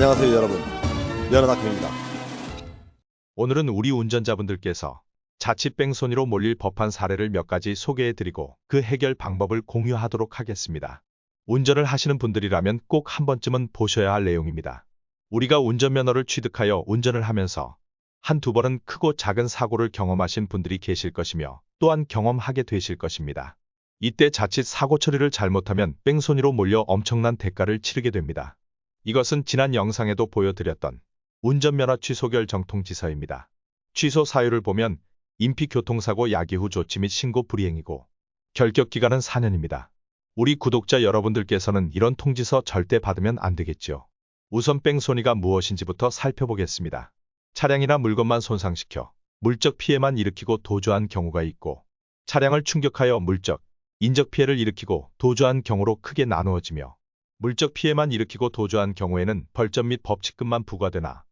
안녕하세요 여러분, 연어닥입니다. 오늘은 우리 운전자분들께서 자칫 뺑소니로 몰릴 법한 사례를 몇 가지 소개해드리고 그 해결 방법을 공유하도록 하겠습니다. 운전을 하시는 분들이라면 꼭 한 번쯤은 보셔야 할 내용입니다. 우리가 운전면허를 취득하여 운전을 하면서 한두 번은 크고 작은 사고를 경험하신 분들이 계실 것이며 또한 경험하게 되실 것입니다. 이때 자칫 사고 처리를 잘못하면 뺑소니로 몰려 엄청난 대가를 치르게 됩니다. 이것은 지난 영상에도 보여드렸던 운전면허 취소결 정통지서입니다. 취소 사유를 보면 인피교통사고 야기 후 조치 및 신고 불이행이고 결격기간은 4년입니다. 우리 구독자 여러분들께서는 이런 통지서 절대 받으면 안 되겠죠. 우선 뺑소니가 무엇인지부터 살펴보겠습니다. 차량이나 물건만 손상시켜 물적 피해만 일으키고 도주한 경우가 있고 차량을 충격하여 물적, 인적 피해를 일으키고 도주한 경우로 크게 나누어지며 물적 피해만 일으키고 도주한 경우에는 벌점 및 법칙금만 부과되나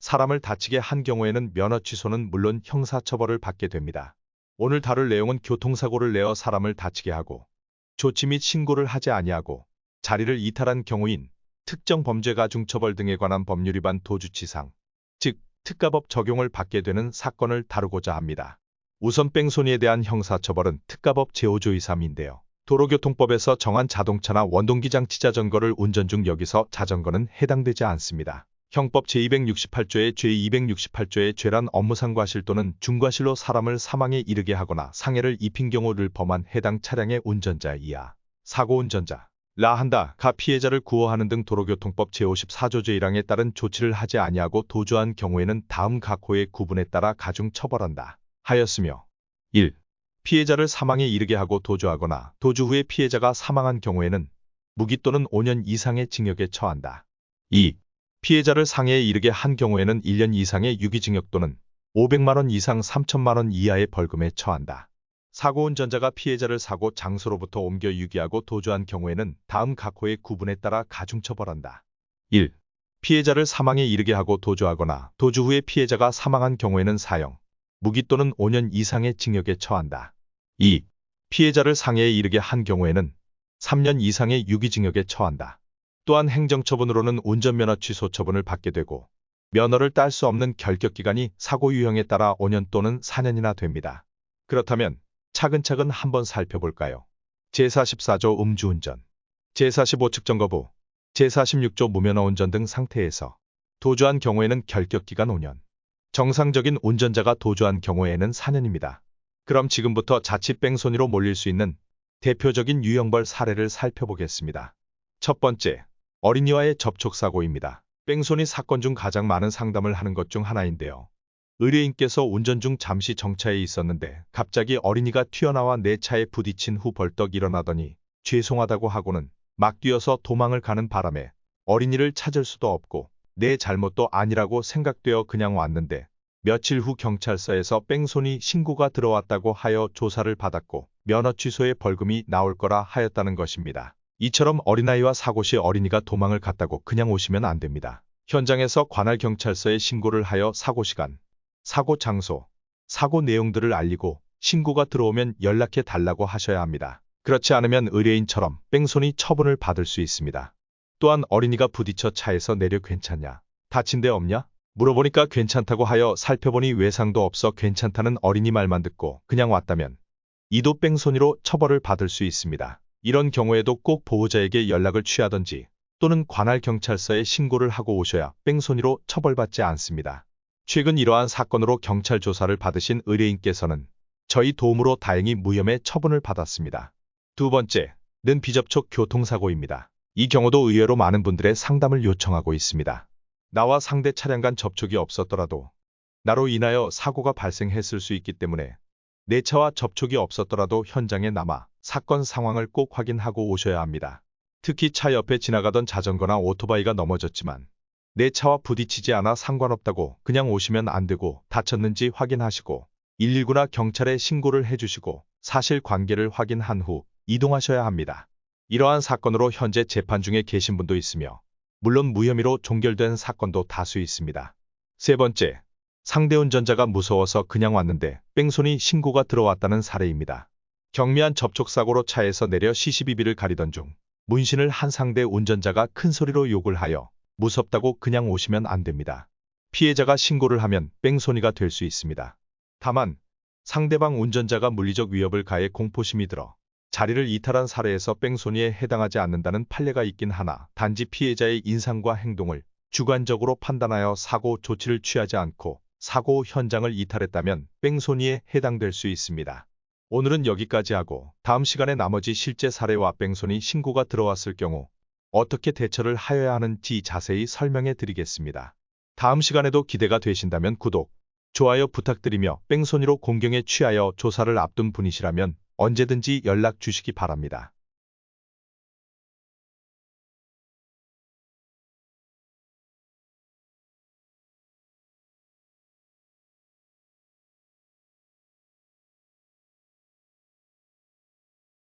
사람을 다치게 한 경우에는 면허 취소는 물론 형사처벌을 받게 됩니다. 오늘 다룰 내용은 교통사고를 내어 사람을 다치게 하고 조치 및 신고를 하지 아니하고 자리를 이탈한 경우인 특정 범죄 가중처벌 등에 관한 법률 위반 도주치상, 즉 특가법 적용을 받게 되는 사건을 다루고자 합니다. 우선 뺑소니에 대한 형사처벌은 특가법 제5조 2.3인데요. 도로교통법에서 정한 자동차나 원동기장 자전거를 운전 중 여기서 자전거는 해당되지 않습니다. 형법 제268조의 제268조의 죄란 업무상 과실 또는 중과실로 사람을 사망에 이르게 하거나 상해를 입힌 경우를 범한 해당 차량의 운전자 이하 사고 운전자 라 한다 가 피해자를 구호하는 등 도로교통법 제54조 제1항에 따른 조치를 하지 아니하고 도주한 경우에는 다음 각호의 구분에 따라 가중 처벌한다 하였으며 1. 피해자를 사망에 이르게 하고 도주하거나 도주 후에 피해자가 사망한 경우에는 무기 또는 5년 이상의 징역에 처한다. 2. 피해자를 상해에 이르게 한 경우에는 1년 이상의 유기징역 또는 500만 원 이상 3천만 원 이하의 벌금에 처한다. 사고 운전자가 피해자를 사고 장소로부터 옮겨 유기하고 도주한 경우에는 다음 각호의 구분에 따라 가중처벌한다. 1. 피해자를 사망에 이르게 하고 도주하거나 도주 후에 피해자가 사망한 경우에는 사형, 무기 또는 5년 이상의 징역에 처한다. 2. 피해자를 상해에 이르게 한 경우에는 3년 이상의 유기징역에 처한다. 또한 행정처분으로는 운전면허 취소 처분을 받게 되고 면허를 딸 수 없는 결격기간이 사고 유형에 따라 5년 또는 4년이나 됩니다. 그렇다면 차근차근 한번 살펴볼까요? 제44조 음주운전, 제45 측정거부, 제46조 무면허 운전 등 상태에서 도주한 경우에는 결격기간 5년, 정상적인 운전자가 도주한 경우에는 4년입니다. 그럼 지금부터 자칫 뺑소니로 몰릴 수 있는 대표적인 유형벌 사례를 살펴보겠습니다. 첫 번째, 어린이와의 접촉사고입니다. 뺑소니 사건 중 가장 많은 상담을 하는 것 중 하나인데요. 의뢰인께서 운전 중 잠시 정차해 있었는데 갑자기 어린이가 튀어나와 내 차에 부딪힌 후 벌떡 일어나더니 죄송하다고 하고는 막 뛰어서 도망을 가는 바람에 어린이를 찾을 수도 없고 내 잘못도 아니라고 생각되어 그냥 왔는데 며칠 후 경찰서에서 뺑소니 신고가 들어왔다고 하여 조사를 받았고 면허 취소의 벌금이 나올 거라 하였다는 것입니다. 이처럼 어린아이와 사고 시 어린이가 도망을 갔다고 그냥 오시면 안 됩니다. 현장에서 관할 경찰서에 신고를 하여 사고 시간, 사고 장소, 사고 내용들을 알리고 신고가 들어오면 연락해 달라고 하셔야 합니다. 그렇지 않으면 의뢰인처럼 뺑소니 처분을 받을 수 있습니다. 또한 어린이가 부딪혀 차에서 내려 괜찮냐? 다친 데 없냐? 물어보니까 괜찮다고 하여 살펴보니 외상도 없어 괜찮다는 어린이 말만 듣고 그냥 왔다면 이도 뺑소니로 처벌을 받을 수 있습니다. 이런 경우에도 꼭 보호자에게 연락을 취하던지 또는 관할 경찰서에 신고를 하고 오셔야 뺑소니로 처벌받지 않습니다. 최근 이러한 사건으로 경찰 조사를 받으신 의뢰인께서는 저희 도움으로 다행히 무혐의 처분을 받았습니다. 두 번째는 비접촉 교통사고입니다. 이 경우도 의외로 많은 분들의 상담을 요청하고 있습니다. 나와 상대 차량 간 접촉이 없었더라도 나로 인하여 사고가 발생했을 수 있기 때문에 내 차와 접촉이 없었더라도 현장에 남아 사건 상황을 꼭 확인하고 오셔야 합니다. 특히 차 옆에 지나가던 자전거나 오토바이가 넘어졌지만 내 차와 부딪히지 않아 상관없다고 그냥 오시면 안 되고 다쳤는지 확인하시고 119나 경찰에 신고를 해주시고 사실관계를 확인한 후 이동하셔야 합니다. 이러한 사건으로 현재 재판 중에 계신 분도 있으며 물론 무혐의로 종결된 사건도 다수 있습니다. 세 번째, 상대 운전자가 무서워서 그냥 왔는데 뺑소니 신고가 들어왔다는 사례입니다. 경미한 접촉사고로 차에서 내려 CCTV를 가리던 중 문신을 한 상대 운전자가 큰 소리로 욕을 하여 무섭다고 그냥 오시면 안 됩니다. 피해자가 신고를 하면 뺑소니가 될 수 있습니다. 다만 상대방 운전자가 물리적 위협을 가해 공포심이 들어 자리를 이탈한 사례에서 뺑소니에 해당하지 않는다는 판례가 있긴 하나 단지 피해자의 인상과 행동을 주관적으로 판단하여 사고 조치를 취하지 않고 사고 현장을 이탈했다면 뺑소니에 해당될 수 있습니다. 오늘은 여기까지 하고 다음 시간에 나머지 실제 사례와 뺑소니 신고가 들어왔을 경우 어떻게 대처를 하여야 하는지 자세히 설명해 드리겠습니다. 다음 시간에도 기대가 되신다면 구독, 좋아요 부탁드리며 뺑소니로 공경에 취하여 조사를 앞둔 분이시라면 언제든지 연락 주시기 바랍니다.